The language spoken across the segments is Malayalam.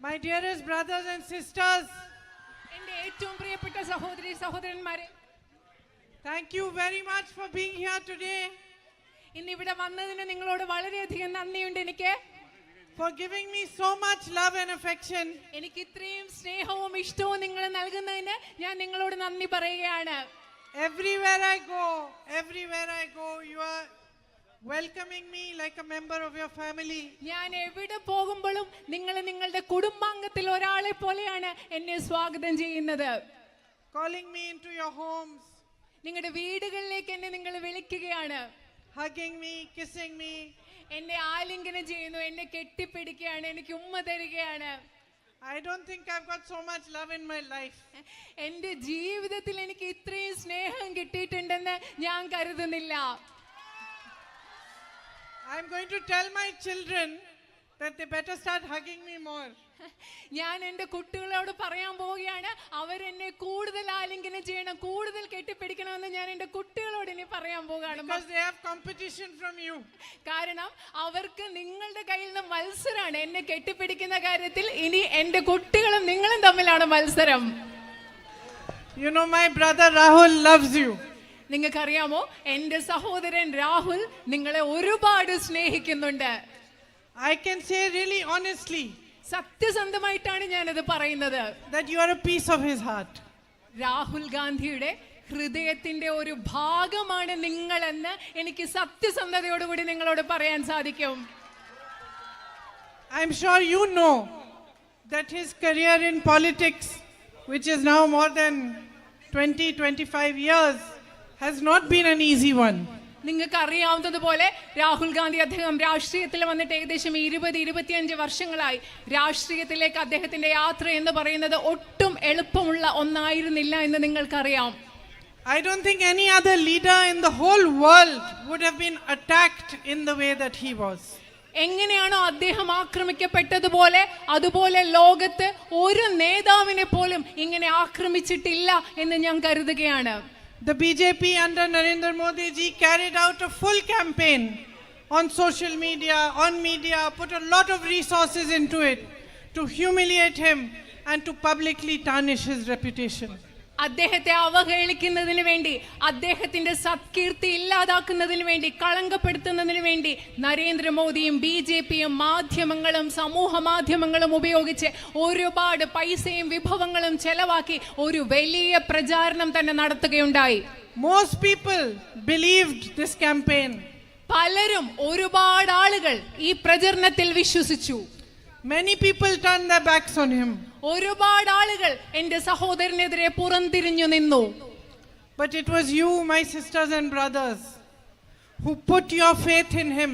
My dearest brothers and sisters, thank you very much for being here today. For giving me so much love and affection. Everywhere I go, you are welcoming me like a member of your family. Calling me into your homes. Hugging me, kissing me. I don't think I've got so much love in my life. I'm going to tell my children that they better start hugging me more. ഞാൻ എൻ്റെ കുട്ടികളോട് പറയാൻ പോവുകയാണ് അവരെന്നെ കൂടുതൽ ആലിംഗനം ചെയ്യണം, കൂടുതൽ കെട്ടിപ്പിടിക്കണമെന്ന് ഞാൻ എൻ്റെ കുട്ടികളോട് ഇനി പറയാൻ പോവുകയാണ്. Because they have competition from you. കാരണം അവർക്ക് നിങ്ങളുടെ കയ്യിൽ നിന്ന് മത്സരമാണ് എന്നെ കെട്ടിപ്പിടിക്കുന്ന കാര്യത്തിൽ. ഇനി എൻ്റെ കുട്ടികളും നിങ്ങളും തമ്മിലാണ് മത്സരം. You know, my brother Rahul loves you. നിങ്ങൾക്കറിയാമോ, എൻ്റെ സഹോദരൻ രാഹുൽ നിങ്ങളെ ഒരുപാട് സ്നേഹിക്കുന്നുണ്ട്. I can say really honestly സത്യസന്ധമായിട്ടാണ് ഞാനത് പറയുന്നത്. that you are a piece of his heart. Rahul ഗാന്ധിയുടെ ഹൃദയത്തിന്റെ ഒരു ഭാഗമാണ് നിങ്ങളെന്ന് എനിക്ക് സത്യസന്ധതയോടുകൂടി നിങ്ങളോട് പറയാൻ സാധിക്കും. I'm sure you know that his career in politics, which is now more than 20-25 years, has not been an easy one. നിങ്ങൾക്ക് അറിയാവുന്നതുപോലെ രാഹുൽ ഗാന്ധി അദ്ദേഹം രാഷ്ട്രീയത്തിൽ വന്നിട്ട് ഏകദേശം 20-25 വർഷങ്ങളായി. രാഷ്ട്രീയത്തിലേക്ക് അദ്ദേഹത്തിന്റെ യാത്ര എന്ന് പറയുന്നത് ഒട്ടും എളുപ്പമുള്ള ഒന്നായിരുന്നില്ല എന്ന് നിങ്ങൾക്കറിയാം. I don't think any other leader in the whole world would have been attacked in the way that he was. എങ്ങനെയാണോ അദ്ദേഹം ആക്രമിക്കപ്പെട്ടതുപോലെ അതുപോലെ ലോകത്ത് ഒരു നേതാവിനെ പോലും ഇങ്ങനെ ആക്രമിച്ചിട്ടില്ല എന്ന് ഞാൻ കരുതുകയാണ്. The BJP under Narendra Modi ji carried out a full campaign on social media, put a lot of resources into it to humiliate him and to publicly tarnish his reputation. അദ്ദേഹത്തെ അവഹേളിക്കുന്നതിന് വേണ്ടി, അദ്ദേഹത്തിന്റെ സത്കീർത്തി ഇല്ലാതാക്കുന്നതിന് വേണ്ടി, കളങ്കപ്പെടുത്തുന്നതിന് വേണ്ടി നരേന്ദ്രമോദിയും BJPയും മാധ്യമങ്ങളും സമൂഹ മാധ്യമങ്ങളും ഉപയോഗിച്ച് ഒരുപാട് പൈസയും വിഭവങ്ങളും ചെലവാക്കി ഒരു വലിയ പ്രചാരണം തന്നെ നടത്തുകയുണ്ടായി. Most people believed this campaign. പലരും, ഒരുപാട് ആളുകൾ ഈ പ്രചരണത്തിൽ വിശ്വസിച്ചു. Many people turned their backs on him. ഒരുപാട് ആളുകൾ എൻ്റെ സഹോദരനെതിരെ പുറംതിരിഞ്ഞു നിന്നു. But it was you, my sisters and brothers, who put your faith in him,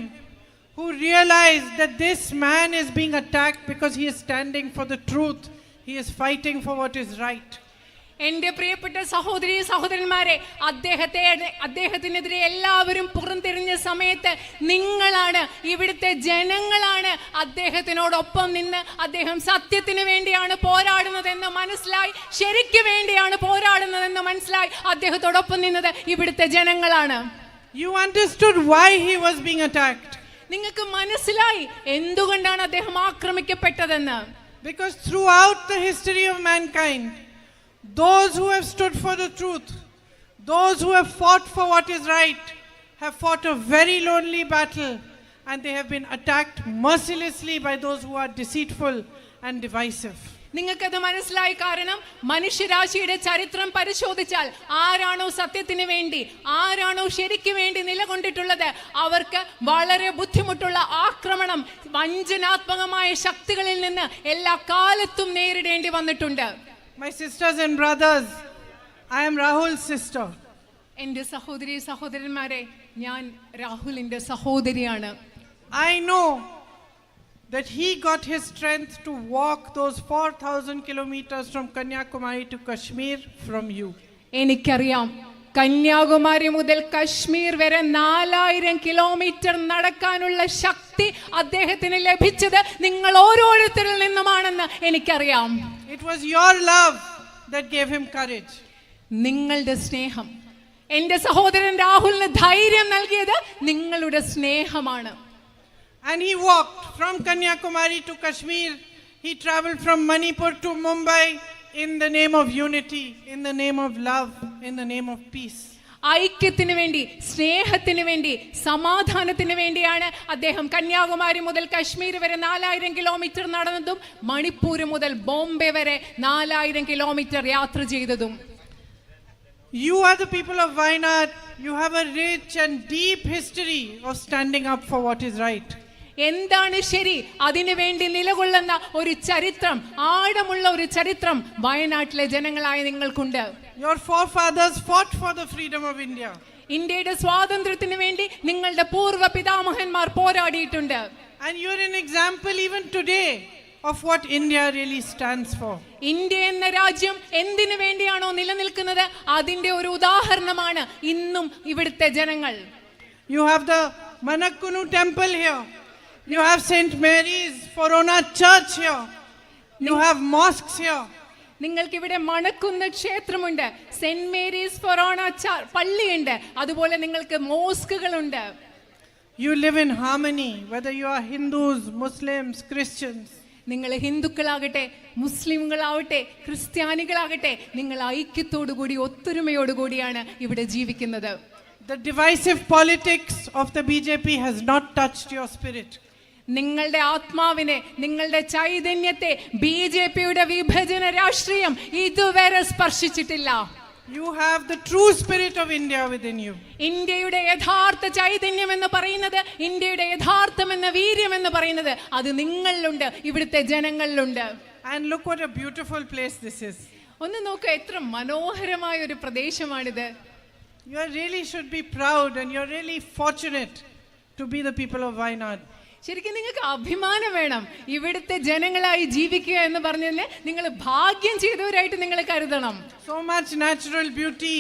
who realized that this man is being attacked because he is standing for the truth. He is fighting for what is right. എൻ്റെ പ്രിയപ്പെട്ട സഹോദരി സഹോദരന്മാരെ, അദ്ദേഹത്തിനെതിരെ എല്ലാവരും പുറംതിരിഞ്ഞ സമയത്ത് നിങ്ങളാണ്, ഇവിടുത്തെ ജനങ്ങളാണ് അദ്ദേഹത്തിനോടൊപ്പം നിന്ന് അദ്ദേഹം സത്യത്തിന് വേണ്ടിയാണ് പോരാടുന്നതെന്ന് മനസ്സിലായി, ശരിക്ക് വേണ്ടിയാണ് പോരാടുന്നതെന്ന് മനസ്സിലായി അദ്ദേഹത്തോടൊപ്പം നിന്നത് ഇവിടുത്തെ ജനങ്ങളാണ്. You understood why he was being attacked. നിങ്ങൾക്ക് മനസ്സിലായി എന്തുകൊണ്ടാണ് അദ്ദേഹം ആക്രമിക്കപ്പെട്ടതെന്ന്. Because throughout the history of mankind, those who have stood for the truth, those who have fought for what is right, have fought a very lonely battle, and they have been attacked mercilessly by those who are deceitful and divisive. നിങ്ങൾക്കത് മനസ്സിലായി. കാരണം മനുഷ്യരാശിയുടെ ചരിത്രം പരിശോധിച്ചാൽ ആരാണോ സത്യത്തിന് വേണ്ടി, ആരാണോ ശരിക്ക് വേണ്ടി നിലകൊണ്ടിട്ടുള്ളത്, അവർക്ക് വളരെ ബുദ്ധിമുട്ടുള്ള ആക്രമണം വഞ്ചനാത്മകമായ ശക്തികളിൽ നിന്ന് എല്ലാ കാലത്തും നേരിടേണ്ടി വന്നിട്ടുണ്ട്. My sisters and brothers, I am Rahul's sister. എൻ്റെ സഹോദരി സഹോദരന്മാരെ, ഞാൻ രാഹുലിന്റെ സഹോദരിയാണ്. I know that he got his strength to walk those 4,000 kilometers from Kanyakumari to Kashmir from you. എനിക്കറിയാം, കന്യാകുമാരി മുതൽ കശ്മീർ വരെ 4000 കിലോമീറ്റർ നടക്കാനുള്ള ശക്തി അദ്ദേഹത്തിന് ലഭിച്ചത് നിങ്ങൾ ഓരോരുത്തരിൽ നിന്നുമാണെന്ന് എനിക്കറിയാം. It was your love that gave him courage. നിങ്ങളുടെ സ്നേഹം, എൻ്റെ സഹോദരൻ രാഹുലിന് ധൈര്യം നൽകിയത് നിങ്ങളുടെ സ്നേഹമാണ്. And he walked from Kanyakumari to Kashmir He traveled from Manipur to Mumbai in the name of unity, in the name of love, in the name of peace. ഐക്യത്തിന് വേണ്ടി, സ്നേഹത്തിന് വേണ്ടി, സമാധാനത്തിന് വേണ്ടിയാണ് അദ്ദേഹം കന്യാകുമാരി മുതൽ കശ്മീർ വരെ 4000 കിലോമീറ്റർ നടന്നതും മണിപ്പൂർ മുതൽ ബോംബെ വരെ 4000 കിലോമീറ്റർ യാത്ര ചെയ്തതും. You are the people of Wayanad. You have a rich and deep history of standing up for what is right. എന്താണ് ശരി, അതിനു വേണ്ടി നിലകൊള്ളുന്ന ഒരു ചരിത്രം, ആഴമുള്ള ഒരു ചരിത്രം വയനാട്ടിലെ ജനങ്ങളായ നിങ്ങൾക്കുണ്ട്. Your forefathers fought for the freedom of India. ഇന്ത്യയുടെ സ്വാതന്ത്ര്യത്തിന് വേണ്ടി നിങ്ങളുടെ പൂർവ്വ പിതാമഹന്മാർ പോരാടിയിട്ടുണ്ട്. And you're an example even today of what India really stands for. India എന്ന രാജ്യം എന്തിനു വേണ്ടിയാണോ നിലനിൽക്കുന്നത് അതിന്റെ ഒരു ഉദാഹരണമാണ് ഇന്നും ഇവിടുത്തെ ജനങ്ങൾ. You have the Manakkunu temple here. You have St. Mary's Forona church here. You have mosques here. നിങ്ങൾക്ക് ഇവിടെ മണക്കുന്ന ക്ഷേത്രമുണ്ട്, സെന്റ് മേരീസ് ഫൊറോണ പള്ളിയുണ്ട്, അതുപോലെ നിങ്ങൾക്ക് മോസ്കുകളുണ്ട്. You live in harmony, whether you are Hindus, Muslims, Christians. നിങ്ങൾ ഹിന്ദുക്കളാകട്ടെ, മുസ്ലിമുകളാവട്ടെ, ക്രിസ്ത്യാനികളാകട്ടെ, നിങ്ങൾ ഐക്യത്തോടുകൂടി ഒത്തൊരുമയോടുകൂടിയാണ് ഇവിടെ ജീവിക്കുന്നത്. The divisive politics of the BJP has not touched your spirit. നിങ്ങളുടെ ആത്മാവിനെ, നിങ്ങളുടെ ചൈതന്യത്തെ ബിജെപിയുടെ വിഭജന രാഷ്ട്രീയം ഇതുവരെ സ്പർശിച്ചിട്ടില്ല. You have the true spirit of India within you. ഇന്ത്യയുടെ യഥാർത്ഥ ചൈതന്യം എന്ന് പറയുന്നത്, ഇന്ത്യയുടെ യഥാർത്ഥം എന്ന വീര്യം എന്ന് പറയുന്നത് അത് നിങ്ങളിലുണ്ട്, ഇവിടുത്തെ ജനങ്ങളിലുണ്ട്. And look what a beautiful place this is. ഒന്ന് നോക്കുക, എത്ര മനോഹരമായ ഒരു പ്രദേശമാണിത്. You really should be proud and you're really fortunate to be the people of Wayanad. ശരിക്കും നിങ്ങൾക്ക് അഭിമാനം വേണം. ഇവിടുത്തെ ജനങ്ങളായി ജീവിക്കുക എന്ന് പറഞ്ഞതിന് നിങ്ങൾ ഭാഗ്യം ചെയ്തവരായിട്ട് നിങ്ങൾ കരുതണം. So much natural beauty.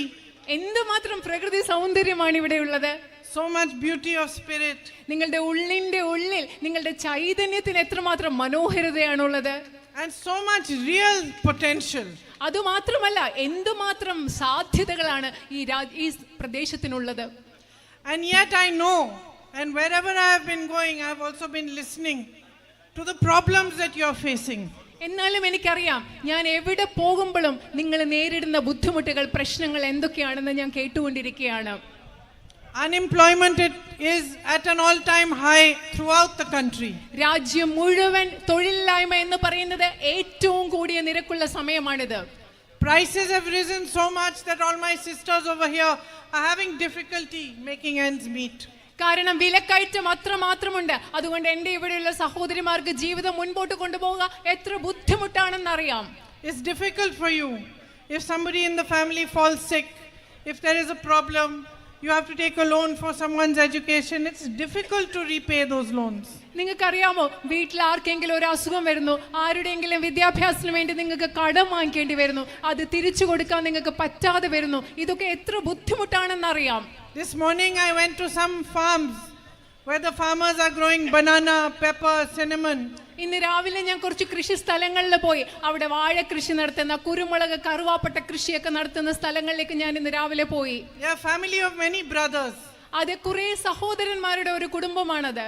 എന്തുമാത്രം പ്രകൃതി സൗന്ദര്യമാണ് ഇവിടെ ഉള്ളത്. So much beauty of spirit. നിങ്ങളുടെ ഉള്ളിന്റെ ഉള്ളിൽ നിങ്ങളുടെ ചൈതന്യത്തിന് എത്രമാത്രം മനോഹരതയാണുള്ളത്. And so much real potential. അതുമാത്രമല്ല, എന്തുമാത്രം സാധ്യതകളാണ് ഈ പ്രദേശത്തിനുള്ളത്. And yet I know, and wherever I have been going, I have also been listening to the problems that you are facing. എന്നാലും എനിക്കറിയാം, ഞാൻ എവിടെ പോകുമ്പോഴും നിങ്ങൾ നേരിടുന്ന ബുദ്ധിമുട്ടുകൾ, പ്രശ്നങ്ങൾ എന്തൊക്കെയാണെന്ന് ഞാൻ കേട്ടുകൊണ്ടിരിക്കുകയാണ്. Unemployment is at an all-time high throughout the country. രാജ്യം മുഴുവൻ തൊഴിലില്ലായ്മ എന്ന് പറയുന്നത് ഏറ്റവും കൂടിയ നിരക്കുള്ള സമയമാണിത്. Prices have risen so much that all my sisters over here are having difficulty making ends meet. കാരണം വിലക്കയറ്റം അത്രമാത്രമുണ്ട്. അതുകൊണ്ട് എൻ്റെ ഇവിടെയുള്ള സഹോദരിമാർക്ക് ജീവിതം മുൻപോട്ട് കൊണ്ടുപോകുക എത്ര ബുദ്ധിമുട്ടാണെന്നറിയാം. It's difficult for you. If somebody in the family falls sick, if there is a problem, you have to take a loan for someone's education. It's difficult to repay those loans. നിങ്ങൾക്കറിയാമോ, വീട്ടിൽ ആർക്കെങ്കിലും ഒരു അസുഖം വരുന്നു, ആരുടെയെങ്കിലും വിദ്യാഭ്യാസത്തിന് വേണ്ടി നിങ്ങൾക്ക് കടം വാങ്ങിക്കേണ്ടി വരുന്നു, അത് തിരിച്ചു കൊടുക്കാൻ നിങ്ങൾക്ക് പറ്റാതെ വരുന്നു. ഇതൊക്കെ എത്ര ബുദ്ധിമുട്ടാണെന്നറിയാം. This morning I went to some farms where the farmers are growing banana, pepper, cinnamon. ഇന്ന് രാവിലെ ഞാൻ കുറച്ച് കൃഷി സ്ഥലങ്ങളിൽ പോയി. അവിടെ വാഴ കൃഷി നടത്തുന്ന, കുരുമുളക്, കറുവാപ്പട്ട കൃഷിയൊക്കെ നടത്തുന്ന സ്ഥലങ്ങളിലേക്ക് ഞാൻ ഇന്ന് രാവിലെ പോയി. They are family of many brothers. അത് കുറേ സഹോദരന്മാരുടെ ഒരു കുടുംബമാണത്.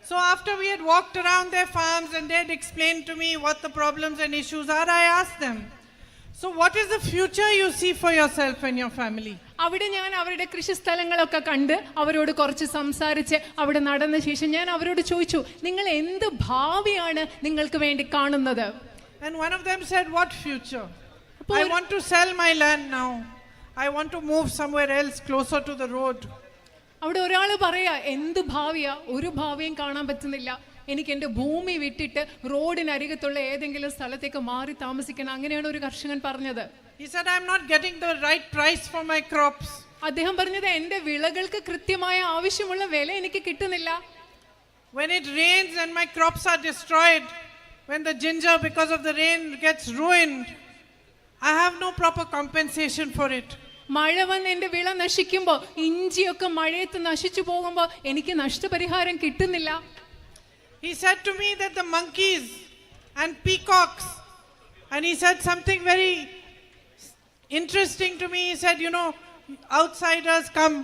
So after we had walked around their farms and they had explained to me what the problems and issues are, I asked them, so what is the future you see for yourself and your family? അവിടെ ഞാൻ അവരുടെ കൃഷി സ്ഥലങ്ങളൊക്കെ കണ്ട് അവരോട് കുറച്ച് സംസാരിച്ച് അവിടെ നടന്ന ശേഷം ഞാൻ അവരോട് ചോദിച്ചു, നിങ്ങൾ എന്ത് ഭാവിയാണ് നിങ്ങൾക്ക് വേണ്ടി കാണുന്നത്? And one of them said, what future? I want to sell my land now. I want to move somewhere else closer to the road. അവിടെ ഒരാൾ പറയാ, എന്ത് ഭാവിയാ, ഒരു ഭാവിയും കാണാൻ പറ്റുന്നില്ല, എനിക്ക് എൻ്റെ ഭൂമി വിട്ടിട്ട് റോഡിനരികത്തുള്ള ഏതെങ്കിലും സ്ഥലത്തേക്ക് മാറി താമസിക്കണം. അങ്ങനെയാണ് ഒരു കർഷകൻ പറഞ്ഞത്. He said, I'm not getting the right price for my crops. അദ്ദേഹം പറഞ്ഞത്, എൻ്റെ വിളകൾക്ക് കൃത്യമായ ആവശ്യമുള്ള വില എനിക്ക് കിട്ടുന്നില്ല. When it rains and my crops are destroyed, when the ginger because of the rain gets ruined, I have no proper compensation for it. മഴ വന്ന് എൻ്റെ വിള നശിക്കുമ്പോൾ, ഇഞ്ചിയൊക്കെ മഴയത്ത് നശിച്ചു പോകുമ്പോൾ എനിക്ക് നഷ്ടപരിഹാരം കിട്ടുന്നില്ല. He said to me that the monkeys and peacocks, and he said something very interesting to me. He said, you know, outsiders come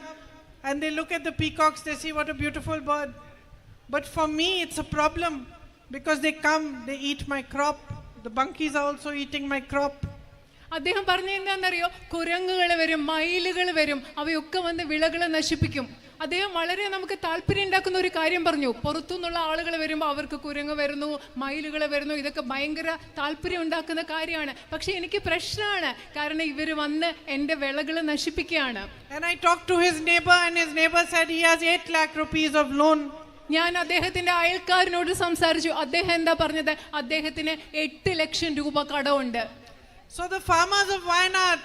and they look at the peacocks, they see what a beautiful bird. But for me, it's a problem because they come, they eat my crop. The monkeys are also eating my crop. അദ്ദേഹം പറഞ്ഞ എന്താണെന്നറിയോ, കുരങ്ങുകൾ വരും, മയിലുകൾ വരും, അവയൊക്കെ വന്ന് വിളകൾ നശിപ്പിക്കും. അദ്ദേഹം വളരെ നമുക്ക് താല്പര്യം ഉണ്ടാക്കുന്ന ഒരു കാര്യം പറഞ്ഞു. പുറത്തുനിന്നുള്ള ആളുകൾ വരുമ്പോൾ അവർക്ക് കുരങ്ങ് വരുന്നു, മയിലുകൾ വരുന്നു, ഇതൊക്കെ ഭയങ്കര താല്പര്യം ഉണ്ടാക്കുന്ന കാര്യമാണ്. പക്ഷെ എനിക്ക് പ്രശ്നമാണ്, കാരണം ഇവർ വന്ന് എൻ്റെ വിളകൾ നശിപ്പിക്കുകയാണ്. And I talked to his neighbor, and his neighbor said he has 8 lakh rupees of loan. ഞാൻ അദ്ദേഹത്തിന്റെ അയൽക്കാരനോട് സംസാരിച്ചു. അദ്ദേഹം എന്താ പറഞ്ഞത്? അദ്ദേഹത്തിന് 8 ലക്ഷം രൂപ കടമുണ്ട്. So the farmers of Wayanad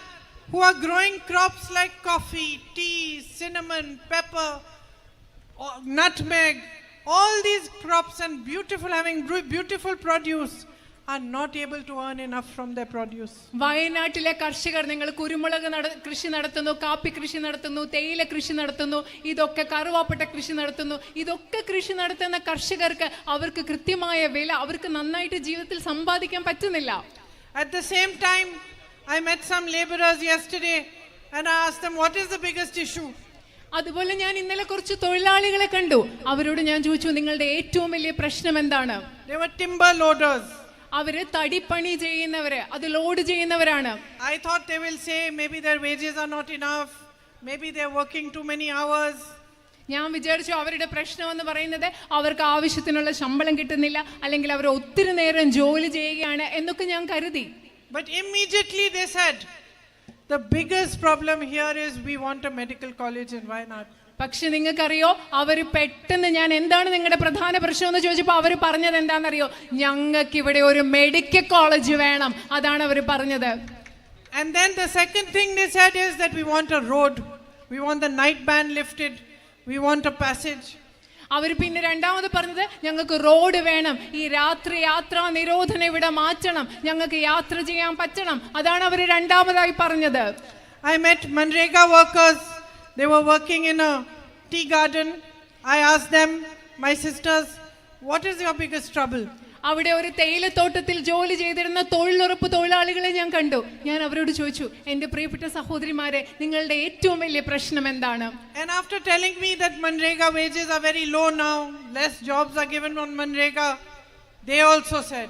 who are growing crops like coffee, tea, cinnamon, pepper, nutmeg, all these crops and having beautiful produce are not able to earn enough from their produce. വയനാട്ടിലെ കർഷകർ, നിങ്ങൾ കുരുമുളക് കൃഷി നടത്തുന്നു, കാപ്പി കൃഷി നടത്തുന്നു, തേയില കൃഷി നടത്തുന്നു, ഇതൊക്കെ കറുവാപ്പട്ട കൃഷി നടത്തുന്നു, ഇതൊക്കെ കൃഷി നടത്തുന്ന കർഷകർക്ക് അവർക്ക് കൃത്യമായ വില, അവർക്ക് നന്നായിട്ട് ജീവിതത്തിൽ സമ്പാദിക്കാൻ പറ്റുന്നില്ല. At the same time, I met some laborers yesterday and I asked them, what is the biggest issue? അതുപോലെ ഞാൻ ഇന്നലെ കുറച്ച് തൊഴിലാളികളെ കണ്ടു. അവരോട് ഞാൻ ചോദിച്ചു, നിങ്ങളുടെ ഏറ്റവും വലിയ പ്രശ്നം എന്താണ്? They were timber loaders. അവര് തടിപ്പണി ചെയ്യുന്നവര്, അത് ലോഡ് ചെയ്യുന്നവരാണ്. I thought they will say maybe their wages are not enough, maybe they are working too many hours. ഞാൻ വിചാരിച്ചു അവരുടെ പ്രശ്നം എന്ന് പറയുന്നത് അവർക്ക് ആവശ്യത്തിനുള്ള ശമ്പളം കിട്ടുന്നില്ല, അല്ലെങ്കിൽ അവർ ഒത്തിരി നേരം ജോലി ചെയ്യുകയാണ് എന്നൊക്കെ ഞാൻ കരുതി. But immediately they said, the biggest problem here is we want a medical college in Wayanad. പക്ഷെ നിങ്ങൾക്കറിയോ, അവർ പെട്ടെന്ന് ഞാൻ എന്താണ് നിങ്ങളുടെ പ്രധാന പ്രശ്നം എന്ന് ചോദിച്ചപ്പോൾ അവർ പറഞ്ഞത് എന്താണെന്നറിയോ? ഞങ്ങൾക്ക് ഇവിടെ ഒരു മെഡിക്കൽ കോളേജ് വേണം, അതാണ് അവർ പറഞ്ഞത്. And then the second thing they said is that we want a road, we want the night ban lifted, we want a passage. അവർ പിന്നെ രണ്ടാമത് പറഞ്ഞത്, ഞങ്ങൾക്ക് റോഡ് വേണം, ഈ രാത്രി യാത്രാ നിരോധനം ഇവിടെ മാറ്റണം, ഞങ്ങൾക്ക് യാത്ര ചെയ്യാൻ പറ്റണം, അതാണ് അവർ രണ്ടാമതായി പറഞ്ഞത്. I met Manrega workers. They were working in a tea garden. I asked them, my sisters, what is your biggest trouble? അവിടെ ഒരു തേയിലത്തോട്ടത്തിൽ ജോലി ചെയ്തിരുന്ന തൊഴിലുറപ്പ് തൊഴിലാളികളെ ഞാൻ കണ്ടു. ഞാൻ അവരോട് ചോദിച്ചു, എൻ്റെ പ്രിയപ്പെട്ട സഹോദരിമാരെ, നിങ്ങളുടെ ഏറ്റവും വലിയ പ്രശ്നം എന്താണ്? And after telling me that Manrega wages are very low now, less jobs are given on Manrega, they also said,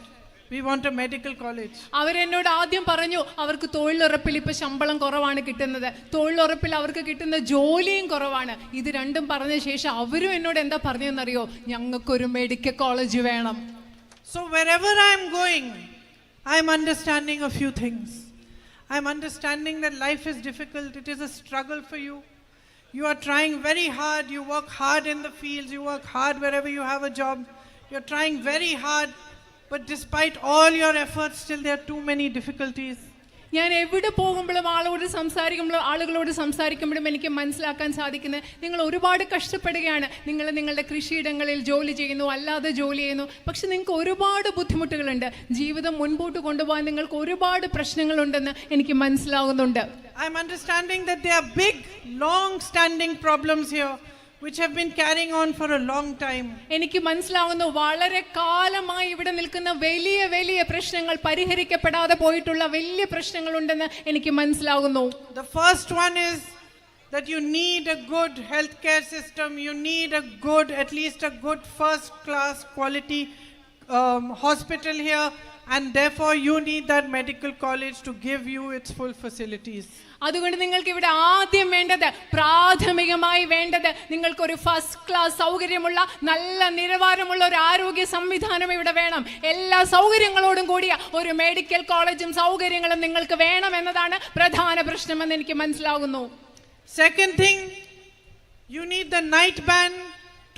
we want a medical college. അവരെന്നോട് ആദ്യം പറഞ്ഞു, അവർക്ക് തൊഴിലുറപ്പിൽ ഇപ്പൊ ശമ്പളം കുറവാണ് കിട്ടുന്നത്, തൊഴിലുറപ്പിൽ അവർക്ക് കിട്ടുന്ന ജോലിയും കുറവാണ്. ഇത് രണ്ടും പറഞ്ഞ ശേഷം അവരും എന്നോട് എന്താ പറഞ്ഞതെന്നറിയോ? ഞങ്ങൾക്കൊരു മെഡിക്കൽ കോളേജ് വേണം. So wherever I am going, I am understanding a few things. I am understanding that life is difficult. It is a struggle for you. You are trying very hard. You work hard in the fields. You work hard wherever you have a job. You are trying very hard. But despite all your efforts, still there are too many difficulties. ഞാൻ എവിടെ പോകുമ്പോഴും ആളുകളോട് സംസാരിക്കുമ്പോഴും എനിക്ക് മനസ്സിലാക്കാൻ സാധിക്കുന്നത്, നിങ്ങൾ ഒരുപാട് കഷ്ടപ്പെടുകയാണ്. നിങ്ങൾ നിങ്ങളുടെ കൃഷിയിടങ്ങളിൽ ജോലി ചെയ്യുന്നു, അല്ലാതെ ജോലി ചെയ്യുന്നു, പക്ഷെ നിങ്ങൾക്ക് ഒരുപാട് ബുദ്ധിമുട്ടുകളുണ്ട്. ജീവിതം മുൻപോട്ട് കൊണ്ടുപോകാൻ നിങ്ങൾക്ക് ഒരുപാട് പ്രശ്നങ്ങളുണ്ടെന്ന് എനിക്ക് മനസ്സിലാകുന്നുണ്ട്. I am understanding that there are big, long-standing problems here, which have been carrying on for a long time. എനിക്ക് മനസ്സിലാവുന്നു, വളരെ കാലമായി ഇവിടെ നിൽക്കുന്ന വലിയ വലിയ പ്രശ്നങ്ങൾ, പരിഹരിക്കപ്പെടാതെ പോയിട്ടുള്ള വലിയ പ്രശ്നങ്ങളുണ്ടെന്ന് എനിക്ക് മനസ്സിലാകുന്നു. The first one is that you need a good healthcare system. You need a good, at least a good first class quality hospital here, and therefore you need that medical college to give you its full facilities. അതുകൊണ്ട് നിങ്ങൾക്ക് ഇവിടെ ആദ്യം വേണ്ടത്, പ്രാഥമികമായി വേണ്ടത്, നിങ്ങൾക്കൊരു ഫസ്റ്റ് ക്ലാസ് സൗകര്യമുള്ള നല്ല നിലവാരമുള്ള ഒരു ആരോഗ്യ സംവിധാനം ഇവിടെ വേണം. എല്ലാ സൗകര്യങ്ങളോടും കൂടിയ ഒരു മെഡിക്കൽ കോളേജും സൗകര്യങ്ങളും നിങ്ങൾക്ക് വേണം എന്നതാണ് പ്രധാന പ്രശ്നമെന്ന് എനിക്ക് മനസ്സിലാകുന്നു. Second thing, you need the night ban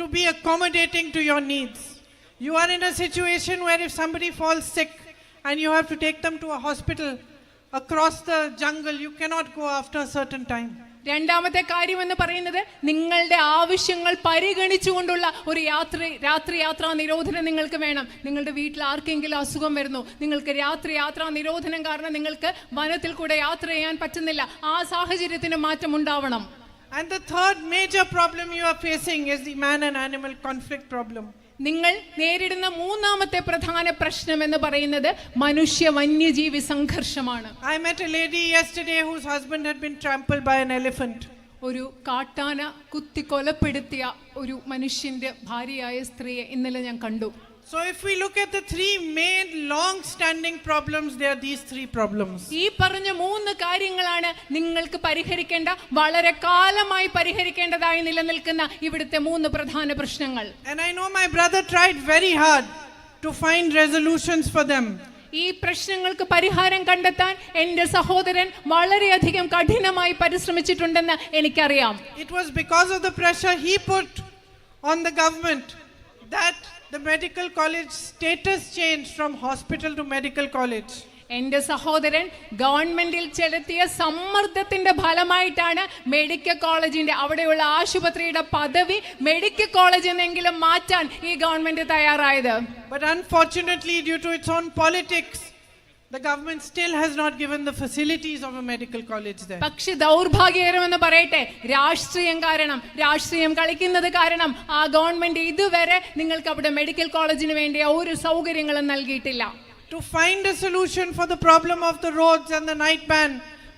to be accommodating to your needs. You are in a situation where if somebody falls sick and you have to take them to a hospital across the jungle, you cannot go after a certain time. രണ്ടാമത്തെ കാര്യം എന്ന് പറയുന്നത്, നിങ്ങളുടെ ആവശ്യങ്ങൾ പരിഗണിച്ചുകൊണ്ടുള്ള ഒരു രാത്രി യാത്രാ നിരോധനം നിങ്ങൾക്ക് വേണം. നിങ്ങളുടെ വീട്ടിൽ ആർക്കെങ്കിലും അസുഖം വരുന്നു, നിങ്ങൾക്ക് രാത്രി യാത്രാ നിരോധനം കാരണം നിങ്ങൾക്ക് വനത്തിൽ കൂടെ യാത്ര ചെയ്യാൻ പറ്റുന്നില്ല, ആ സാഹചര്യത്തിന് മാറ്റം ഉണ്ടാവണം. And the third major problem you are facing is the man and animal conflict problem. നിങ്ങൾ നേരിടുന്ന മൂന്നാമത്തെ പ്രധാന പ്രശ്നം എന്ന് പറയുന്നത് മനുഷ്യ വന്യജീവി സംഘർഷമാണ്. I met a lady yesterday whose husband had been trampled by an elephant. ഒരു കാട്ടാന കുത്തി കൊലപ്പെടുത്തിയ ഒരു മനുഷ്യന്റെ ഭാര്യയായ സ്ത്രീയെ ഇന്നലെ ഞാൻ കണ്ടു. So if we look at the three main long-standing problems, there are these three problems. ഈ പറഞ്ഞ മൂന്ന് കാര്യങ്ങളാണ് നിങ്ങൾക്ക് പരിഹരിക്കേണ്ട, വളരെ കാലമായി പരിഹരിക്കേണ്ടതായി നിലനിൽക്കുന്ന ഇവിടുത്തെ മൂന്ന് പ്രധാന പ്രശ്നങ്ങൾ. And I know my brother tried very hard to find resolutions for them. ഈ പ്രശ്നങ്ങൾക്ക് പരിഹാരം കണ്ടെത്താൻ എൻ്റെ സഹോദരൻ വളരെയധികം കഠിനമായി പരിശ്രമിച്ചിട്ടുണ്ടെന്ന് എനിക്കറിയാം. It was because of the pressure he put on the government that the medical college status changed from hospital to medical college. എൻ്റെ സഹോദരൻ ഗവൺമെന്റിൽ ചെലുത്തിയ സമ്മർദ്ദത്തിന്റെ ഫലമായിട്ടാണ് മെഡിക്കൽ കോളേജിന്റെ അവിടെയുള്ള ആശുപത്രിയുടെ പദവി മെഡിക്കൽ കോളേജ് എന്നെങ്കിലും മാറ്റാൻ ഈ ഗവൺമെന്റ് തയ്യാറായത്. But unfortunately, due to its own politics, the government still has not given the facilities of a medical college there. പക്ഷെ ദൗർഭാഗ്യകരമെന്ന് പറയട്ടെ, രാഷ്ട്രീയം കളിക്കുന്നത് കാരണം ആ ഗവൺമെന്റ് ഇതുവരെ നിങ്ങൾക്ക് അവിടെ മെഡിക്കൽ കോളേജിന് വേണ്ടി ഒരു സൗകര്യങ്ങളും നൽകിയിട്ടില്ല. To find a solution for the problem of the roads and the night ban,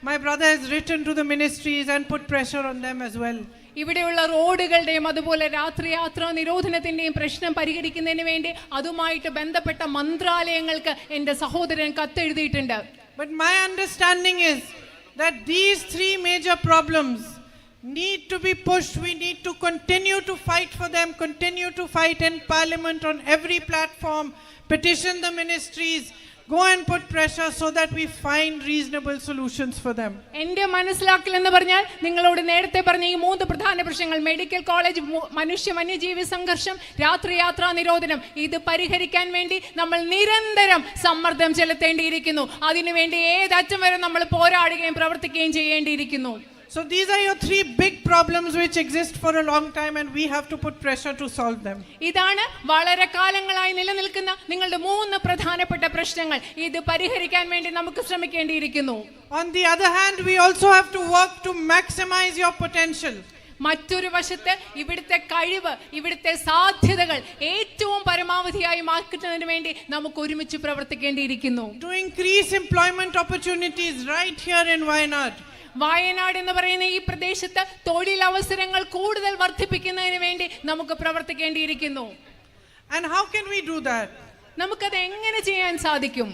my brother has written to the ministries and put pressure on them as well. ഇവിടെയുള്ള റോഡുകളുടെയും അതുപോലെ രാത്രി യാത്രാ നിരോധനത്തിന്റെയും പ്രശ്നം പരിഹരിക്കുന്നതിന് വേണ്ടി അതുമായിട്ട് ബന്ധപ്പെട്ട മന്ത്രാലയങ്ങൾക്ക് എൻ്റെ സഹോദരൻ കത്തെഴുതിയിട്ടുണ്ട്. But my understanding is that these three major problems need to be pushed. We need to continue to fight for them, continue to fight in parliament on every platform, petition the ministries, go and put pressure so that we find reasonable solutions for them. എൻ്റെ മനസ്സിലാക്കൽ എന്ന് പറഞ്ഞാൽ നിങ്ങളോട് നേരത്തെ പറഞ്ഞ ഈ മൂന്ന് പ്രധാന പ്രശ്നങ്ങൾ, മെഡിക്കൽ കോളേജ്, മനുഷ്യ വന്യജീവി സംഘർഷം, രാത്രി യാത്രാ നിരോധനം, ഇത് പരിഹരിക്കാൻ വേണ്ടി നമ്മൾ നിരന്തരം സമ്മർദ്ദം ചെലുത്തേണ്ടിയിരിക്കുന്നു. അതിനുവേണ്ടി ഏതറ്റം വരെ നമ്മൾ പോരാടുകയും പ്രവർത്തിക്കുകയും ചെയ്യേണ്ടിയിരിക്കുന്നു. So these are your three big problems which exist for a long time and we have to put pressure to solve them. ഇതാണ് വളരെ കാലങ്ങളായി നിലനിൽക്കുന്ന നിങ്ങളുടെ മൂന്ന് പ്രധാനപ്പെട്ട പ്രശ്നങ്ങൾ. ഇത് പരിഹരിക്കാൻ വേണ്ടി നമുക്ക് ശ്രമിക്കേണ്ടിയിരിക്കുന്നു. On the other hand, we also have to work to maximize your potential. മറ്റൊരു വശത്ത് ഇവിടുത്തെ കഴിവ്, ഇവിടുത്തെ സാധ്യതകൾ ഏറ്റവും പരമാവധിയായി മാറ്റുന്നതിന് വേണ്ടി നമുക്ക് ഒരുമിച്ച് പ്രവർത്തിക്കേണ്ടിയിരിക്കുന്നു. To increase employment opportunities right here in Wayanad. Wayanad എന്ന് പറയുന്ന ഈ പ്രദേശത്ത് തൊഴിലവസരങ്ങൾ കൂടുതൽ വർദ്ധിപ്പിക്കുന്നതിന് വേണ്ടി നമുക്ക് പ്രവർത്തിക്കേണ്ടിയിരിക്കുന്നു. And how can we do that? നമുക്കത് എങ്ങനെ ചെയ്യാൻ സാധിക്കും?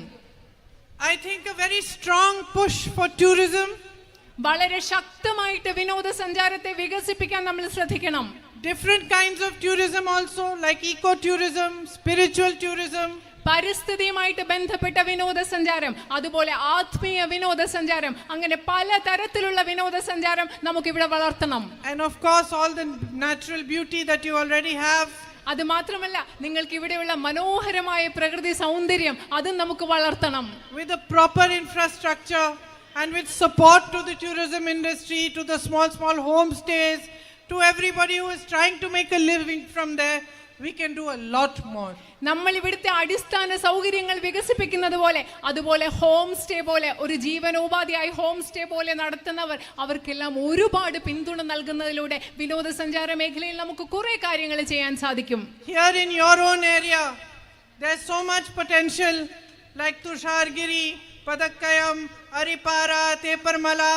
I think a very strong push for tourism. വളരെ ശക്തമായിട്ട് വിനോദസഞ്ചാരത്തെ വികസിപ്പിക്കാൻ നമ്മൾ ശ്രദ്ധിക്കണം. Different kinds of tourism also, like eco-tourism, spiritual tourism. പരിസ്ഥിതിയുമായിട്ട് ബന്ധപ്പെട്ട വിനോദസഞ്ചാരം, അതുപോലെ ആത്മീയ വിനോദസഞ്ചാരം, അങ്ങനെ പല തരത്തിലുള്ള വിനോദസഞ്ചാരം നമുക്കിവിടെ വളർത്തണം. And of course all the natural beauty that you already have. അത് മാത്രമല്ല നിങ്ങൾക്ക് ഇവിടെയുള്ള മനോഹരമായ പ്രകൃതി സൗന്ദര്യം അതും നമുക്ക് വളർത്തണം. With a proper infrastructure and with support to the tourism industry, to the small homestays, to everybody who is trying to make a living from there, we can do a lot more. നമ്മൾ ഇവിടുത്തെ അടിസ്ഥാന സൗകര്യങ്ങൾ വികസിപ്പിക്കുന്നത് പോലെ, അതുപോലെ ഹോം സ്റ്റേ പോലെ, ഒരു ജീവനോപാധിയായി ഹോം സ്റ്റേ പോലെ നടത്തുന്നവർ, അവർക്കെല്ലാം ഒരുപാട് പിന്തുണ നൽകുന്നതിലൂടെ വിനോദസഞ്ചാര മേഖലയിൽ നമുക്ക് കുറെ കാര്യങ്ങൾ ചെയ്യാൻ സാധിക്കും. Here in your own area, there's so much potential, like Tushargiri, Padakkayam, Aripara, Teparmala.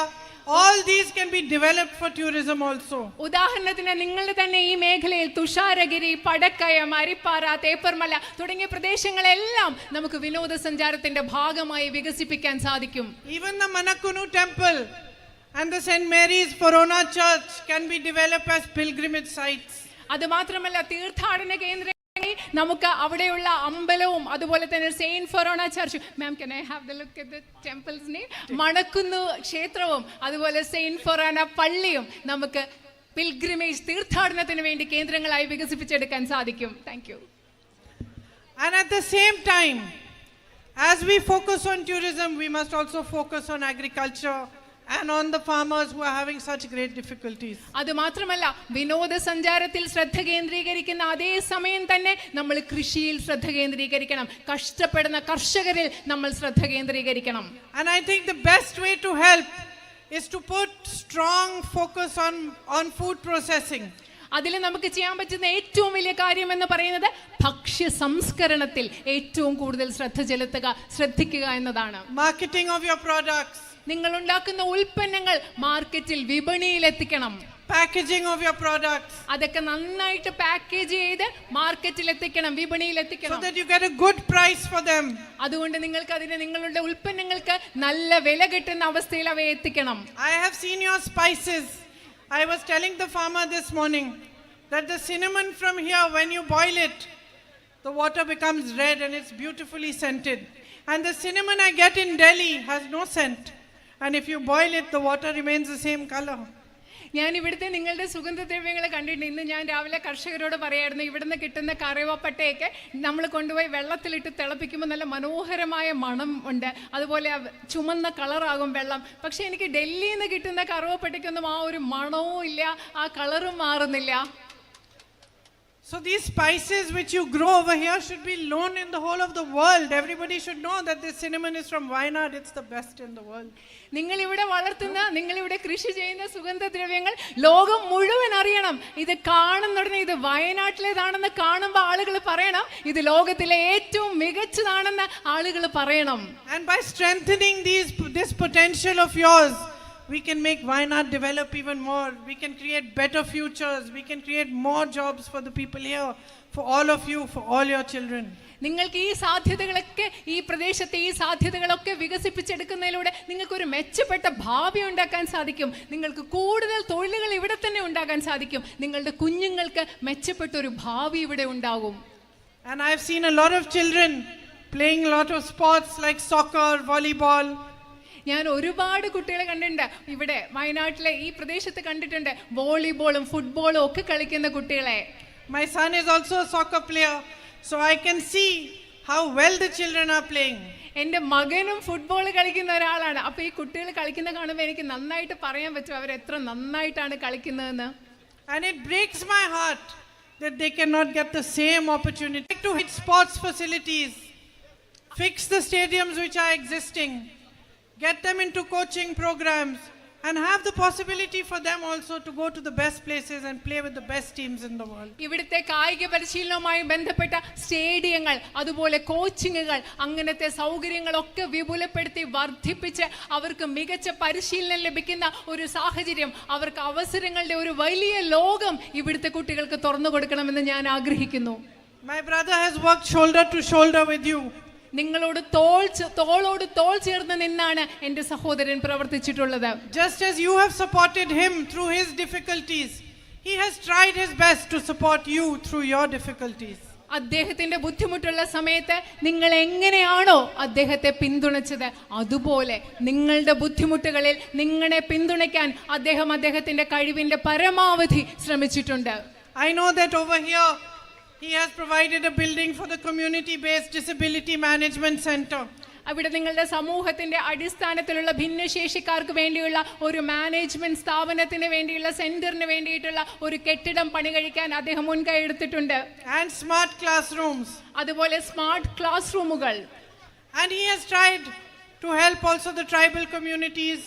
All these can be developed for tourism also. ഉദാഹരണത്തിന് നിങ്ങളുടെ തന്നെ ഈ മേഖലയിൽ തുഷാരഗിരി, പടക്കയം, അരിപ്പാറ, തേപ്പർമല തുടങ്ങിയ പ്രദേശങ്ങളെല്ലാം നമുക്ക് വിനോദസഞ്ചാരത്തിന്റെ ഭാഗമായി വികസിപ്പിക്കാൻ സാധിക്കും. Even the Manakunu temple and the St. Mary's Forona church can be developed as pilgrimage sites. അത് മാത്രമല്ല തീർത്ഥാടന കേന്ദ്ര നമുക്ക് അവിടെയുള്ള അമ്പലവും അതുപോലെ തന്നെ saint forane church, ma'am can I have the look at the temple's name, മണക്കുന്നു ക്ഷേത്രവും അതുപോലെ സെയിന്റ് ഫൊറോണ പള്ളിയും നമുക്ക് പിൽഗ്രിമേജ് തീർത്ഥാടനത്തിന് വേണ്ടി കേന്ദ്രങ്ങളായി വികസിപ്പിച്ചെടുക്കാൻ സാധിക്കും. Thank you. And at the same time, as we focus on tourism, we must also focus on agriculture and on the farmers who are having such great difficulties. അത് മാത്രമല്ല വിനോദസഞ്ചാരത്തിൽ ശ്രദ്ധ കേന്ദ്രീകരിക്കുന്ന അതേ സമയം തന്നെ നമ്മൾ കൃഷിയിൽ ശ്രദ്ധ കേന്ദ്രീകരിക്കണം. കഷ്ടപ്പെടുന്ന കർഷകരിൽ നമ്മൾ ശ്രദ്ധ കേന്ദ്രീകരിക്കണം. And I think the best way to help is to put strong focus on food processing. അതിൽ നമുക്ക് ചെയ്യാൻ പറ്റുന്ന ഏറ്റവും വലിയ കാര്യം എന്ന് പറയുന്നത് ഭക്ഷ്യ സംസ്കരണത്തിൽ ഏറ്റവും കൂടുതൽ ശ്രദ്ധിക്കുക എന്നതാണ്. Marketing of your products. നിങ്ങൾ ഉണ്ടാക്കുന്ന ഉൽപ്പന്നങ്ങൾ മാർക്കറ്റിൽ വിപണിയിൽ എത്തിക്കണം. packaging of your products, അതൊക്കെ നന്നായിട്ട് പാക്കേജ് ചെയ്ത് മാർക്കറ്റിൽ എത്തിക്കണം, വിപണിയിൽ so എത്തിക്കണം. that you get a good price for them. അതുകൊണ്ട് നിങ്ങൾക്ക് അതിനെ നിങ്ങളുടെ ഉൽപ്പന്നങ്ങൾക്ക് നല്ല വില കിട്ടുന്ന അവസ്ഥയിൽ അവയെ എത്തിക്കണം. I have seen your spices. I was telling the farmer this morning that the cinnamon from here, when you boil it, the water becomes red and it's beautifully scented. And the cinnamon I get in Delhi has no scent. And if you boil it, the water remains the same color. ഞാൻ ഇവിടുത്തെ നിങ്ങളുടെ സുഗന്ധദ്രവ്യങ്ങൾ കണ്ടിട്ടുണ്ട്. ഇന്ന് ഞാൻ രാവിലെ കർഷകരോട് പറയായിരുന്നു, ഇവിടുന്ന് കിട്ടുന്ന കറിവേപ്പട്ടയൊക്കെ നമ്മൾ കൊണ്ടുപോയി വെള്ളത്തിലിട്ട് തിളപ്പിക്കുമ്പോൾ നല്ല മനോഹരമായ മണം ഉണ്ട്, അതുപോലെ ചുമന്ന കളറാകും വെള്ളം. പക്ഷെ എനിക്ക് ഡൽഹിയിൽ നിന്ന് കിട്ടുന്ന കറിവേപ്പട്ടയ്ക്കൊന്നും ആ ഒരു മണവും ഇല്ല, ആ കളറും മാറുന്നില്ല. So these spices which you grow over here should be known in the whole of the world. Everybody should know that this cinnamon is from Wayanad. It's the best in the world. നിങ്ങളിവിടെ വളർത്തുന്ന, നിങ്ങളിവിടെ കൃഷി ചെയ്യുന്ന സുഗന്ധദ്രവ്യങ്ങൾ ലോകം മുഴുവൻ അറിയണം. ഇത് കാണുന്നുടനെ ഇത് വയനാട്ടിലേതാണെന്ന് കാണുമ്പോൾ ആളുകൾ പറയണം, ഇത് ലോകത്തിലെ ഏറ്റവും മികച്ചതാണെന്ന് ആളുകൾ പറയണം. And by strengthening this potential of yours, we can make Wayanad develop even more. We can create better futures. We can create more jobs for the people here, for all of you, for all your children. നിങ്ങൾക്ക് ഈ സാധ്യതകളൊക്കെ, ഈ പ്രദേശത്തെ ഈ സാധ്യതകളൊക്കെ വികസിപ്പിച്ചെടുക്കുന്നതിലൂടെ നിങ്ങൾക്കൊരു മെച്ചപ്പെട്ട ഭാവി ഉണ്ടാക്കാൻ സാധിക്കും. നിങ്ങൾക്ക് കൂടുതൽ തൊഴിലുകൾ ഇവിടെ തന്നെ ഉണ്ടാക്കാൻ സാധിക്കും. നിങ്ങളുടെ കുഞ്ഞുങ്ങൾക്ക് മെച്ചപ്പെട്ട ഒരു ഭാവി ഇവിടെ ഉണ്ടാകും. And I have seen a lot of children playing a lot of sports like soccer, volleyball. ഞാൻ ഒരുപാട് കുട്ടികളെ കണ്ടിട്ടുണ്ട്, ഇവിടെ വയനാട്ടിലെ ഈ പ്രദേശത്ത് കണ്ടിട്ടുണ്ട്, വോളിബോളും ഫുട്ബോളും ഒക്കെ കളിക്കുന്ന കുട്ടികളെ. My son is also a soccer player, so I can see how well the children are playing. എൻ്റെ മകനും ഫുട്ബോൾ കളിക്കുന്ന ഒരാളാണ്. അപ്പോൾ ഈ കുട്ടികൾ കളിക്കുന്ന കാണുമ്പോൾ എനിക്ക് നന്നായിട്ട് പറയാൻ പറ്റും അവർ എത്ര നന്നായിട്ടാണ് കളിക്കുന്നതെന്ന്. And it breaks my heart that they cannot get the same opportunity to hit sports facilities, fix the stadiums which are existing, get them into coaching programs, and have the possibility for them also to go to the best places and play with the best teams in the world. ഇവിടുത്തെ കായിക പരിശീലനവുമായി ബന്ധപ്പെട്ട സ്റ്റേഡിയങ്ങൾ, അതുപോലെ കോച്ചിങ്ങുകൾ, അങ്ങനത്തെ സൗകര്യങ്ങളൊക്കെ വിപുലപ്പെടുത്തി വർദ്ധിപ്പിച്ച് അവർക്ക് മികച്ച പരിശീലനം ലഭിക്കുന്ന ഒരു സാഹചര്യം, അവർക്ക് അവസരങ്ങളുടെ ഒരു വലിയ ലോകം ഇവിടുത്തെ കുട്ടികൾക്ക് തുറന്നു കൊടുക്കണമെന്ന് ഞാൻ ആഗ്രഹിക്കുന്നു. My brother has worked shoulder to shoulder with you. നിങ്ങളോട് തോളോട് തോൾ ചേർന്ന് നിന്നാണ് എൻ്റെ സഹോദരൻ പ്രവർത്തിച്ചിട്ടുള്ളത്. Just as you have supported him through his difficulties, he has tried his best to support you through your difficulties. അദ്ദേഹത്തിന്റെ ബുദ്ധിമുട്ടുള്ള സമയത്ത് നിങ്ങൾ എങ്ങനെയാണോ അദ്ദേഹത്തെ പിന്തുണച്ചത്, അതുപോലെ നിങ്ങളുടെ ബുദ്ധിമുട്ടുകളിൽ നിങ്ങളെ പിന്തുണയ്ക്കാൻ അദ്ദേഹം അദ്ദേഹത്തിന്റെ കഴിവിന്റെ പരമാവധി ശ്രമിച്ചിട്ടുണ്ട്. I know that over here he has provided a building for the community-based disability management center. അവിടെ നിങ്ങളുടെ സമൂഹത്തിന്റെ അടിസ്ഥാനത്തിലുള്ള ഭിന്നശേഷിക്കാർക്ക് വേണ്ടിയുള്ള ഒരു മാനേജ്മെന്റ് സ്ഥാപനത്തിന് വേണ്ടിയുള്ള സെന്ററിന് വേണ്ടിയിട്ടുള്ള ഒരു കെട്ടിടം പണി കഴിക്കാൻ അദ്ദേഹം മുൻകൈ എടുത്തിട്ടുണ്ട്. And smart classrooms. അതുപോലെ സ്മാർട്ട് ക്ലാസ് റൂമുകൾ. And he has tried to help also the tribal communities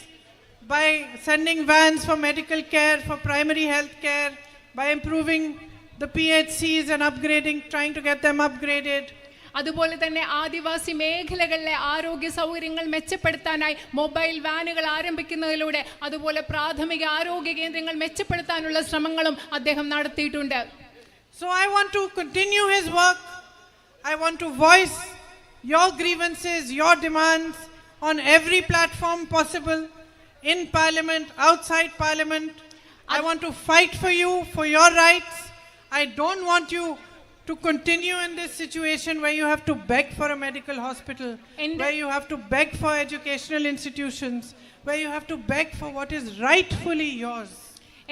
by sending vans for medical care, for primary health care, by improving the PHCs and upgrading, trying to get them upgraded. അതുപോലെ തന്നെ ആദിവാസി മേഖലകളിലെ ആരോഗ്യ സൗകര്യങ്ങൾ മെച്ചപ്പെടുത്താനായി മൊബൈൽ വാനുകൾ ആരംഭിക്കുന്നതിലൂടെ അതുപോലെ പ്രാഥമിക ആരോഗ്യ കേന്ദ്രങ്ങൾ മെച്ചപ്പെടുത്താനുള്ള ശ്രമങ്ങളും അദ്ദേഹം നടത്തിയിട്ടുണ്ട്. So I want to continue his work. I want to voice your grievances, your demands on every platform possible, in parliament, outside parliament. I want to fight for you, for your rights. I don't want you to continue in this situation where you have to beg for a medical hospital, where you have to beg for educational institutions, where you have to beg for what is rightfully yours.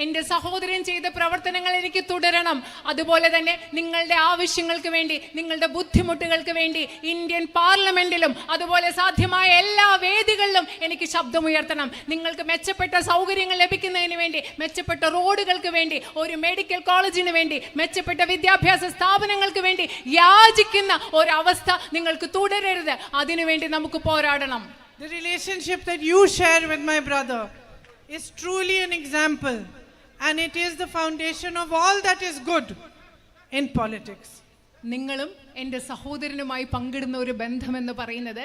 എൻ്റെ സഹോദരൻ ചെയ്ത പ്രവർത്തനങ്ങൾ എനിക്ക് തുടരണം. അതുപോലെ തന്നെ നിങ്ങളുടെ ആവശ്യങ്ങൾക്ക് വേണ്ടി, നിങ്ങളുടെ ബുദ്ധിമുട്ടുകൾക്ക് വേണ്ടി ഇന്ത്യൻ പാർലമെന്റിലും അതുപോലെ സാധ്യമായ എല്ലാ വേദികളിലും എനിക്ക് ശബ്ദമുയർത്തണം. നിങ്ങൾക്ക് മെച്ചപ്പെട്ട സൗകര്യങ്ങൾ ലഭിക്കുന്നതിന് വേണ്ടി, മെച്ചപ്പെട്ട റോഡുകൾക്ക് വേണ്ടി, ഒരു മെഡിക്കൽ കോളേജിന് വേണ്ടി, മെച്ചപ്പെട്ട വിദ്യാഭ്യാസ സ്ഥാപനങ്ങൾക്ക് വേണ്ടി യാചിക്കുന്ന ഒരവസ്ഥ നിങ്ങൾക്ക് തുടരരുത്. അതിനുവേണ്ടി നമുക്ക് പോരാടണം. The relationship that you share with my brother is truly an example. And it is the foundation of all that is good in politics. നിങ്ങളും എൻ്റെ സഹോദരനുമായി പങ്കിടുന്ന ഒരു ബന്ധമെന്ന് പറയുന്നത്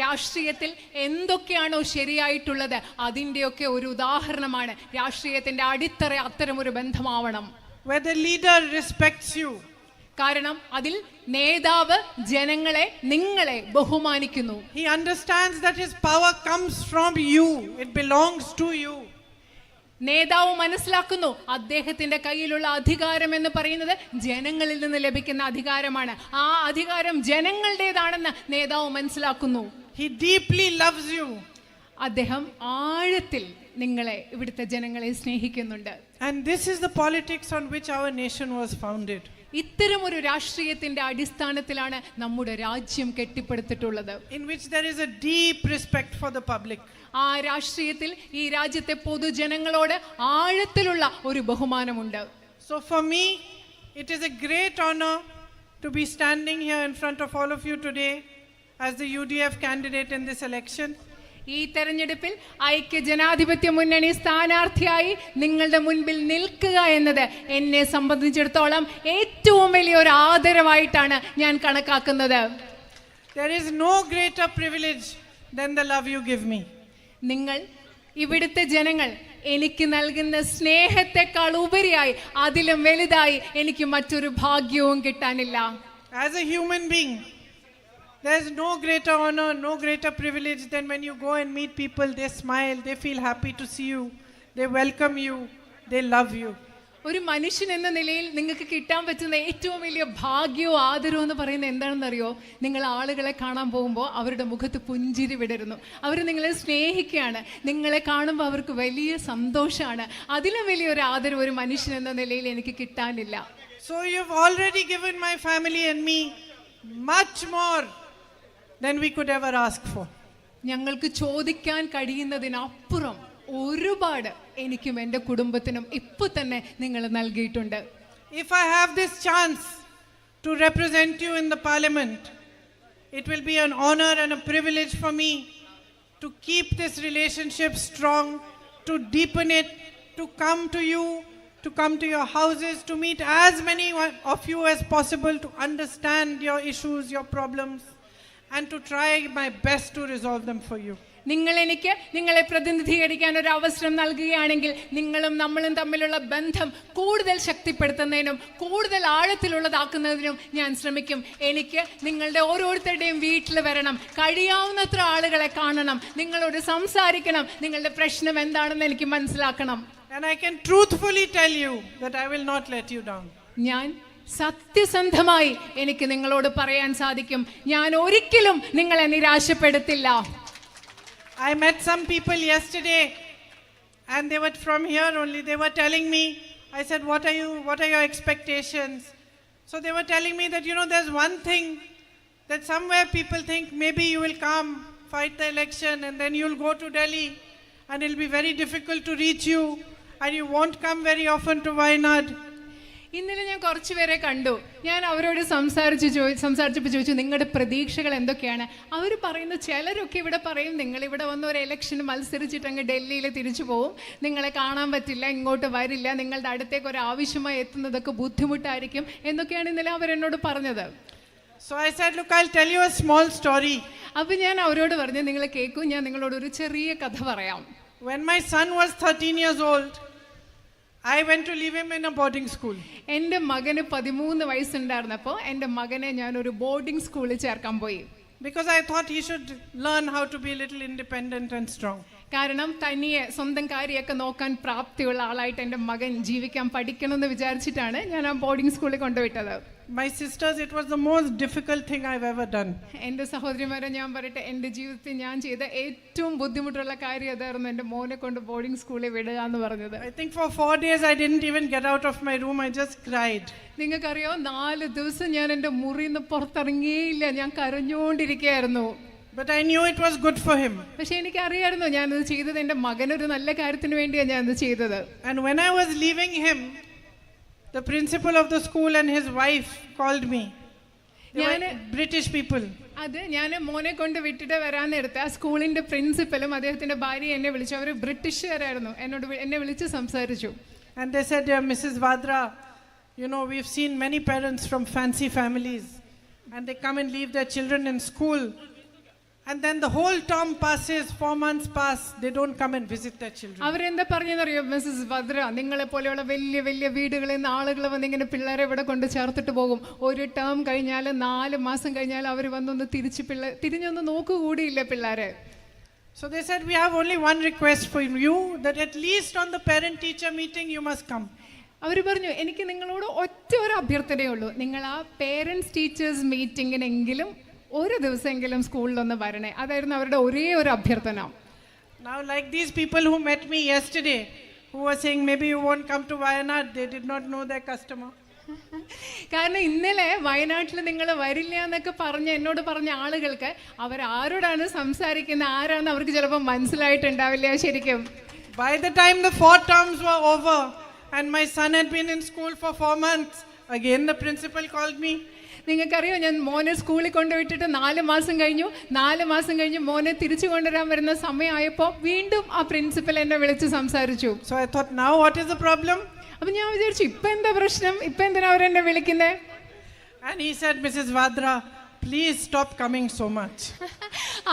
രാഷ്ട്രീയത്തിൽ എന്തൊക്കെയാണോ ശരിയായിട്ടുള്ളത് അതിൻ്റെയൊക്കെ ഒരു ഉദാഹരണമാണ്. രാഷ്ട്രീയത്തിന്റെ അടിത്തറ അത്തരം ഒരു ബന്ധമാവണം. Where the leader respects you. കാരണം അതിൽ നേതാവ് ജനങ്ങളെ, നിങ്ങളെ ബഹുമാനിക്കുന്നു. He understands that his power comes from you. It belongs to you. നേതാവ് മനസ്സിലാക്കുന്നു അദ്ദേഹത്തിന്റെ കയ്യിലുള്ള അധികാരം എന്ന് പറയുന്നത് ജനങ്ങളിൽ നിന്ന് ലഭിക്കുന്ന അധികാരമാണ്. ആ അധികാരം ജനങ്ങളുടേതാണെന്ന് നേതാവ് മനസ്സിലാക്കുന്നു. He deeply loves you. അദ്ദേഹം ആഴത്തിൽ നിങ്ങളെ, ഇവിടുത്തെ ജനങ്ങളെ സ്നേഹിക്കുന്നുണ്ട്. And this is the politics on which our nation was founded. ഇത്തരം ഒരു രാഷ്ട്രീയത്തിന്റെ അടിസ്ഥാനത്തിലാണ് നമ്മുടെ രാജ്യം കെട്ടിപ്പടുത്തിട്ടുള്ളത്. In which there is a deep respect for the public. ആ രാഷ്ട്രീയത്തിൽ ഈ രാജ്യത്തെ പൊതുജനങ്ങളോട് ആഴത്തിലുള്ള ഒരു ബഹുമാനമുണ്ട്. So for me, it is a great honor to be standing here in front of all of you today as the UDF candidate in this election. ഈ തെരഞ്ഞെടുപ്പിൽ ഐക്യ ജനാധിപത്യ മുന്നണി സ്ഥാനാർത്ഥിയായി നിങ്ങളുടെ മുൻപിൽ നിൽക്കുക എന്നത് എന്നെ സംബന്ധിച്ചിടത്തോളം ഏറ്റവും വലിയൊരു ആദരവായിട്ടാണ് ഞാൻ കണക്കാക്കുന്നത്. There is no greater privilege than the love you give me. നിങ്ങൾ, ഇവിടുത്തെ ജനങ്ങൾ എനിക്ക് നൽകുന്ന സ്നേഹത്തെക്കാൾ ഉപരിയായി, അതിലും വലുതായി എനിക്ക് മറ്റൊരു ഭാഗ്യവും കിട്ടാനില്ല. As a human being, there is no greater honor, no greater privilege than when you go and meet people, they smile, they feel happy to see you, they welcome you, they love you. ഒരു മനുഷ്യൻ എന്ന നിലയിൽ നിങ്ങൾക്ക് കിട്ടാൻ പറ്റുന്ന ഏറ്റവും വലിയ ഭാഗ്യവും ആദരവും എന്ന് പറയുന്നത് എന്താണെന്നറിയോ? നിങ്ങൾ ആളുകളെ കാണാൻ പോകുമ്പോൾ അവരുടെ മുഖത്ത് പുഞ്ചിരി വിടരുന്നു. അവർ നിങ്ങളെ സ്നേഹിക്കുകയാണ്. നിങ്ങളെ കാണുമ്പോൾ അവർക്ക് വലിയ സന്തോഷമാണ്. അതിലും വലിയൊരു ആദരവ് ഒരു മനുഷ്യൻ എന്ന നിലയിൽ എനിക്ക് കിട്ടാനില്ല. So you've already given my family and me much more than we could ever ask for. ഞങ്ങൾക്ക് ചോദിക്കാൻ കഴിയുന്നതിനപ്പുറം ഒരുപാട് എനിക്കും എൻ്റെ കുടുംബത്തിനും ഇപ്പോൾ തന്നെ നിങ്ങൾ നൽകിയിട്ടുണ്ട്. If I have this chance to represent you in the parliament, it will be an honor and a privilege for me to keep this relationship strong, to deepen it, to come to you, to come to your houses, to meet as many of you as possible, to understand your issues, your problems, and to try my best to resolve them for you. നിങ്ങളെ പ്രതിനിധീകരിക്കാൻ ഒരു അവസരം നൽകുകയാണെങ്കിൽ നിങ്ങളും നമ്മളും തമ്മിലുള്ള ബന്ധം കൂടുതൽ ശക്തിപ്പെടുത്തുന്നതിനും കൂടുതൽ ആഴത്തിലുള്ളതാക്കുന്നതിനും ഞാൻ ശ്രമിക്കും. എനിക്ക് നിങ്ങളുടെ ഓരോരുത്തരുടെയും വീട്ടിൽ വരണം, കഴിയാവുന്നത്ര ആളുകളെ കാണണം, നിങ്ങളോട് സംസാരിക്കണം, നിങ്ങളുടെ പ്രശ്നം എന്താണെന്ന് എനിക്ക് മനസ്സിലാക്കണം. And I can truthfully tell you that I will not let you down. ഞാൻ സത്യസന്ധമായി എനിക്ക് നിങ്ങളോട് പറയാൻ സാധിക്കും, ഞാൻ ഒരിക്കലും നിങ്ങളെ നിരാശപ്പെടുത്തില്ല. I met some people yesterday and they were from here only. They were telling me, I said, what are your expectations? So they were telling me that, there's one thing that somewhere people think maybe you will come, fight the election, and then you'll go to Delhi and it'll be very difficult to reach you and you won't come very often to Wayanad. ഇന്നലെ ഞാൻ കുറച്ച് പേരെ കണ്ടു. ഞാൻ അവരോട് സംസാരിച്ചപ്പോൾ ചോദിച്ചു, നിങ്ങളുടെ പ്രതീക്ഷകൾ എന്തൊക്കെയാണ്? അവർ പറയുന്നു, ചിലരൊക്കെ ഇവിടെ പറയും നിങ്ങളിവിടെ വന്ന് ഒരു ഇലക്ഷന് മത്സരിച്ചിട്ട് അങ്ങ് ഡൽഹിയിൽ തിരിച്ചു പോവും, നിങ്ങളെ കാണാൻ പറ്റില്ല, ഇങ്ങോട്ട് വരില്ല, നിങ്ങളുടെ അടുത്തേക്ക് ഒരു ആവശ്യമായി എത്തുന്നതൊക്കെ ബുദ്ധിമുട്ടായിരിക്കും എന്നൊക്കെയാണ് ഇന്നലെ അവരെന്നോട് പറഞ്ഞത്. So I said, look, I'll tell you a small story. അപ്പോൾ ഞാൻ അവരോട് പറഞ്ഞു, നിങ്ങൾ കേൾക്കൂ, ഞാൻ നിങ്ങളോട് ഒരു ചെറിയ കഥ പറയാം. When my son was 13 years old, I went to leave him in a boarding school. എൻ്റെ മകന് 13 വയസ്സുണ്ടായിരുന്നപ്പോൾ എൻ്റെ മകനെ ഞാൻ ഒരു ബോർഡിംഗ് സ്കൂളിൽ ചേർക്കാൻ പോയി. Because I thought he should learn how to be a little independent and strong. കാരണം തനിയെ സ്വന്തം കാര്യമൊക്കെ നോക്കാൻ പ്രാപ്തിയുള്ള ആളായിട്ട് എൻ്റെ മകൻ ജീവിക്കാൻ പഠിക്കണമെന്ന് വിചാരിച്ചിട്ടാണ് ഞാൻ ആ ബോർഡിംഗ് സ്കൂളിൽ കൊണ്ടുവിട്ടത്. My sisters, it was the most difficult thing I've ever done. എൻ്റെ സഹോദരിമാരെ ഞാൻ പറയട്ടെ, എൻ്റെ ജീവിതത്തിൽ ഞാൻ ചെയ്ത ഏറ്റവും ബുദ്ധിമുട്ടുള്ള കാര്യം അതായിരുന്നു എൻ്റെ മോനെ കൊണ്ട് ബോർഡിംഗ് സ്കൂളിൽ വിടുക എന്ന് പറഞ്ഞത്. I think for 4 days I didn't even get out of my room. I just cried. നിങ്ങൾക്കറിയോ, 4 ദിവസം ഞാൻ എൻ്റെ മുറിയിൽ നിന്ന് പുറത്തിറങ്ങിയേയില്ല, ഞാൻ കരഞ്ഞുകൊണ്ടിരിക്കുകയായിരുന്നു. But I knew it was good for him. പക്ഷെ എനിക്കറിയായിരുന്നു ഞാനത് ചെയ്തത് എൻ്റെ മകനൊരു നല്ല കാര്യത്തിന് വേണ്ടിയാണ് ഞാനത് ചെയ്തത്. And when I was leaving him, the principal of the school and his wife called me. British people. അത് ഞാൻ മോനെ കൊണ്ട് വിട്ടിട്ട് വരാൻ നേരത്തെ ആ സ്കൂളിന്റെ പ്രിൻസിപ്പലും അദ്ദേഹത്തിന്റെ ഭാര്യ എന്നെ വിളിച്ചു. അവർ ബ്രിട്ടീഷുകാരായിരുന്നു. എന്നെ വിളിച്ച് സംസാരിച്ചു. And they said, Mrs. Vadra, we've seen many parents from fancy families and they come and leave their children in school And then the whole term passes, 4 months pass, they don't come and visit their children. അവരെന്താ പറഞ്ഞെന്നറിയോ മിസ്സസ് ഭദ്ര, നിങ്ങളെ പോലെയുള്ള വലിയ വലിയ വീടുകളിൽ നിന്ന് ആളുകൾ വന്ന് ഇങ്ങനെ പിള്ളേരെ ഇവിടെ കൊണ്ട് ചേർത്തിട്ട് പോകും. ഒരു ടേം കഴിഞ്ഞാൽ 4 മാസം കഴിഞ്ഞാൽ അവർ വന്നൊന്ന് തിരിഞ്ഞൊന്ന് നോക്കുകൂടിയില്ല പിള്ളേരെ. So they said, we have only one request for you, that at least on the parent teacher meeting you must come. അവർ പറഞ്ഞു, എനിക്ക് നിങ്ങളോട് ഒറ്റ ഒരു അഭ്യർത്ഥനയേ ഉള്ളൂ, നിങ്ങൾ ആ പേരൻസ് ടീച്ചേഴ്സ് മീറ്റിങ്ങിനെങ്കിലും ഒരു ദിവസമെങ്കിലും സ്കൂളിലൊന്ന് വരണേ. അതായിരുന്നു അവരുടെ ഒരേ ഒരു അഭ്യർത്ഥന. Now like these people who met me yesterday, who were saying maybe you won't come to Wayanad, they did not know their customer. കാരണം ഇന്നലെ വയനാട്ടിൽ നിങ്ങൾ വരില്ല എന്നൊക്കെ എന്നോട് പറഞ്ഞ ആളുകൾക്ക് അവരാരോടാണ് സംസാരിക്കുന്നത്, ആരാണെന്ന് അവർക്ക് ചിലപ്പോൾ മനസ്സിലായിട്ടുണ്ടാവില്ല ശരിക്കും. By the time the 4 terms were over and my son had been in school for 4 months, again the principal called me. നിങ്ങൾക്കറിയോ, ഞാൻ മോനെ സ്കൂളിൽ കൊണ്ടുവിട്ടിട്ട് 4 മാസം കഴിഞ്ഞു മോനെ തിരിച്ചു കൊണ്ടുവരാൻ വരുന്ന സമയമായപ്പോൾ വീണ്ടും ആ പ്രിൻസിപ്പൽ എന്നെ വിളിച്ച് സംസാരിച്ചു. So I thought, now what is the problem? അപ്പം ഞാൻ വിചാരിച്ചു, ഇപ്പം എന്താ പ്രശ്നം, ഇപ്പം എന്തിനാ അവരെന്നെ വിളിക്കുന്നത്? And he said, Mrs. Vadra, please stop coming so much.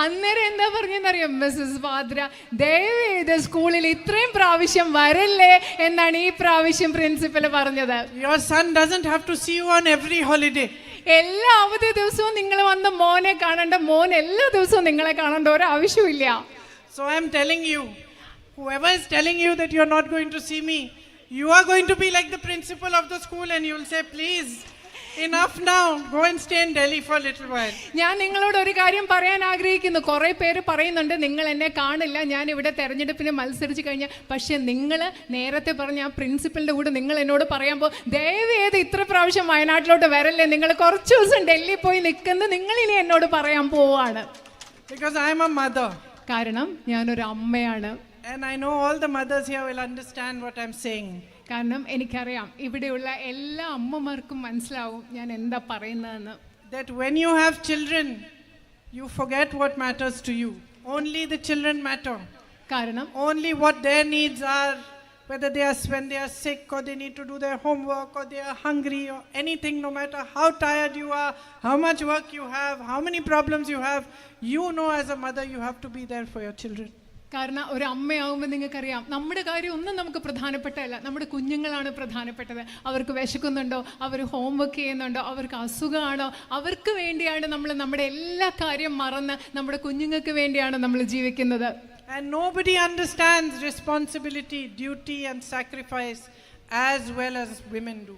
അന്നേരം എന്താ പറഞ്ഞെന്നറിയോ മിസ്സസ് വാദ്ര, ദയവേത് സ്കൂളിൽ ഇത്രയും പ്രാവശ്യം വരല്ലേ എന്നാണ് ഈ പ്രാവശ്യം പ്രിൻസിപ്പൽ പറഞ്ഞത്. Your son doesn't have to see you on every holiday. എല്ലാ അവധി ദിവസവും നിങ്ങൾ വന്ന് മോനെ കാണണ്ട, മോൻ എല്ലാ ദിവസവും നിങ്ങളെ കാണേണ്ട ഒരു ആവശ്യമില്ല. So I am telling you, whoever is telling you that you are not going to see me, you are going to be like the principal of the school and you will say, please, enough now, go and stay in Delhi for a little while. ഞാൻ നിങ്ങളോട് ഒരു കാര്യം പറയാൻ ആഗ്രഹിക്കുന്നു. കുറേ പേര് പറയുന്നുണ്ട് നിങ്ങൾ എന്നെ കാണില്ല, ഞാൻ ഇവിടെ തെരഞ്ഞെടുപ്പിന് മത്സരിച്ച് കഴിഞ്ഞാൽ. പക്ഷെ നിങ്ങൾ നേരത്തെ പറഞ്ഞ ആ പ്രിൻസിപ്പലിൻ്റെ കൂടെ നിങ്ങൾ എന്നോട് പറയുമ്പോൾ ദയവേത് ഇത്ര പ്രാവശ്യം വയനാട്ടിലോട്ട് വരല്ലേ, നിങ്ങൾ കുറച്ച് ദിവസം ഡൽഹി പോയി നിൽക്കുന്നത് നിങ്ങൾ ഇനി എന്നോട് പറയാൻ പോവാണ്. Because I am a mother. കാരണം ഞാനൊരു അമ്മയാണ്. And I know all the mothers here will understand what I'm saying. കാരണം എനിക്കറിയാം ഇവിടെയുള്ള എല്ലാ അമ്മമാർക്കും മനസ്സിലാവും ഞാൻ എന്താ പറയുന്നതെന്ന്. That when you have children, you forget what matters to you. Only the children matter. കാരണം only what their needs are, whether when they are sick or they need to do their homework or they are hungry or anything, no matter how tired you are, how much work you have, how many problems you have, you know as a mother you have to be there for your children. കാരണം ഒരു അമ്മയാവുമ്പോൾ നിങ്ങൾക്കറിയാം നമ്മുടെ കാര്യം ഒന്നും നമുക്ക് പ്രധാനപ്പെട്ടതല്ല, നമ്മുടെ കുഞ്ഞുങ്ങളാണ് പ്രധാനപ്പെട്ടത്. അവർക്ക് വിശക്കുന്നുണ്ടോ, അവർ ഹോംവർക്ക് ചെയ്യുന്നുണ്ടോ, അവർക്ക് അസുഖമാണോ, അവർക്ക് വേണ്ടിയാണ് നമ്മൾ നമ്മുടെ എല്ലാ കാര്യം മറന്ന് നമ്മുടെ കുഞ്ഞുങ്ങൾക്ക് വേണ്ടിയാണ് നമ്മൾ ജീവിക്കുന്നത്. And nobody understands responsibility, duty and sacrifice as well as women do.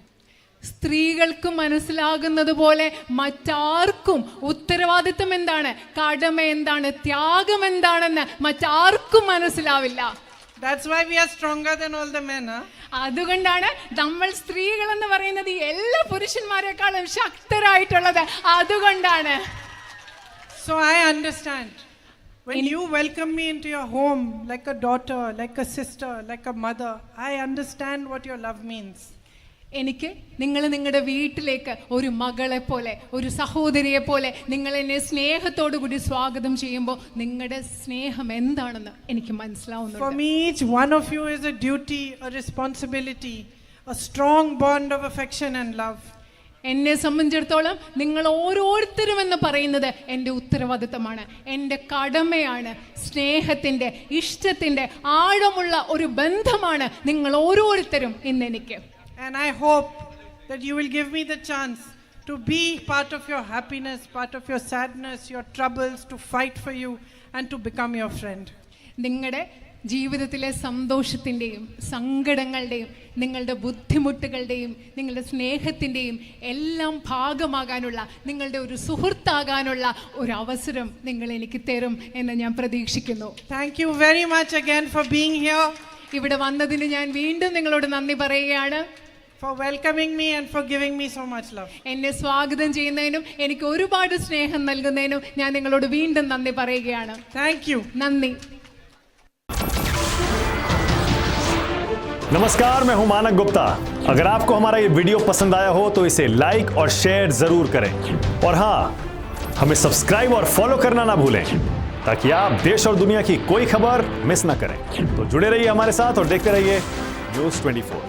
സ്ത്രീകൾക്ക് മനസ്സിലാകുന്നത് പോലെ മറ്റാർക്കും ഉത്തരവാദിത്വം എന്താണ്, കടമ എന്താണ്, ത്യാഗം എന്താണെന്ന് മറ്റാർക്കും മനസ്സിലാവില്ല. That's why we are stronger than all the men, huh? അതുകൊണ്ടാണ് നമ്മൾ സ്ത്രീകൾ എന്ന് പറയുന്നത് എല്ലാ പുരുഷന്മാരെക്കാളും ശക്തരായിട്ടുള്ളത്. അതുകൊണ്ടാണ്. So I understand. When you welcome me into your home like a daughter, like a sister, like a mother, I understand what your love means. എനിക്ക് നിങ്ങൾ നിങ്ങളുടെ വീട്ടിലേക്ക് ഒരു മകളെ പോലെ, ഒരു സഹോദരിയെ പോലെ നിങ്ങൾ എന്നെ സ്നേഹത്തോടു കൂടി സ്വാഗതം ചെയ്യുമ്പോൾ നിങ്ങളുടെ സ്നേഹം എന്താണെന്ന് എനിക്ക് മനസ്സിലാവുന്നുണ്ട്. For me, each one of you is a duty, a responsibility, a strong bond of affection and love. എന്നെ സംബന്ധിച്ചിടത്തോളം നിങ്ങൾ ഓരോരുത്തരും എന്ന് പറയുന്നത് എൻ്റെ ഉത്തരവാദിത്തമാണ്, എൻ്റെ കടമയാണ്. സ്നേഹത്തിൻ്റെ, ഇഷ്ടത്തിൻ്റെ ആഴമുള്ള ഒരു ബന്ധമാണ് നിങ്ങൾ ഓരോരുത്തരും ഇന്നെനിക്ക്. And I hope that you will give me the chance to be part of your happiness, part of your sadness, your troubles, to fight for you and to become your friend. നിങ്ങളുടെ ജീവിതത്തിലെ സന്തോഷത്തിൻ്റെയും സങ്കടങ്ങളുടെയും നിങ്ങളുടെ ബുദ്ധിമുട്ടുകളുടെയും നിങ്ങളുടെ സ്നേഹത്തിൻ്റെയും എല്ലാം ഭാഗമാകാനുള്ള, നിങ്ങളുടെ ഒരു സുഹൃത്താകാനുള്ള ഒരു അവസരം നിങ്ങൾ എനിക്ക് തരും എന്ന് ഞാൻ പ്രതീക്ഷിക്കുന്നു. Thank you very much again for being here. ഇവിടെ വന്നതിന് ഞാൻ വീണ്ടും നിങ്ങളോട് നന്ദി പറയുകയാണ്. For welcoming me and for giving me so much love. എന്നെ സ്വാഗതം ചെയ്യുന്നതിനും എനിക്ക് ഒരുപാട് സ്നേഹം നൽകുന്നതിനും ഞാൻ നിങ്ങളോട് വീണ്ടും നന്ദി പറയുകയാണ്. Thank you. നന്ദി. नमस्कार, मैं हूं मानक गुप्ता. अगर आपको हमारा ये वीडियो पसंद आया हो तो इसे लाइक और शेयर जरूर करें और हाँ, हमें सब्सक्राइब और फॉलो करना ना भूलें ताकि आप देश और दुनिया की कोई खबर मिस ना करें. तो जुड़े रहिए हमारे साथ और देखते रहिए News24.